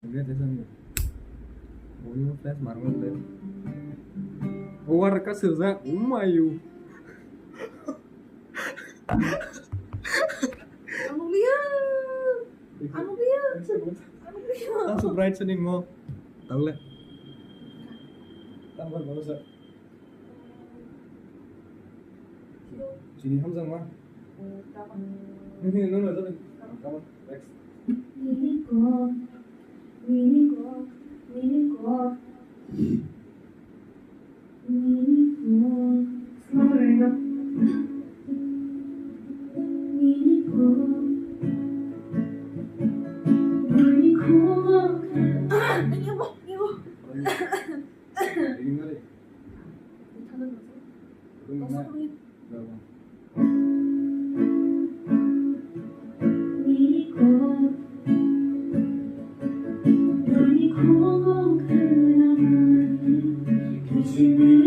Lihat ya sana. Oh ini flash marmot deh. War ka seza umayu. Anu lihat, anu lihat, anu lihat. Langsung bright senin mo. Tahu le. Tambah bagus ya. Sini Hamzah mah. Ini nuna tuh. Kamu next. Milikku, milikku, milikku, milikku. Selamat Rena. Milikku, milikku. Ini apa? Ini apa? Ini ngeri. Tahan dulu. Itu mana? Masuk nih. Berapa? 미고 미고 그나마 그 집이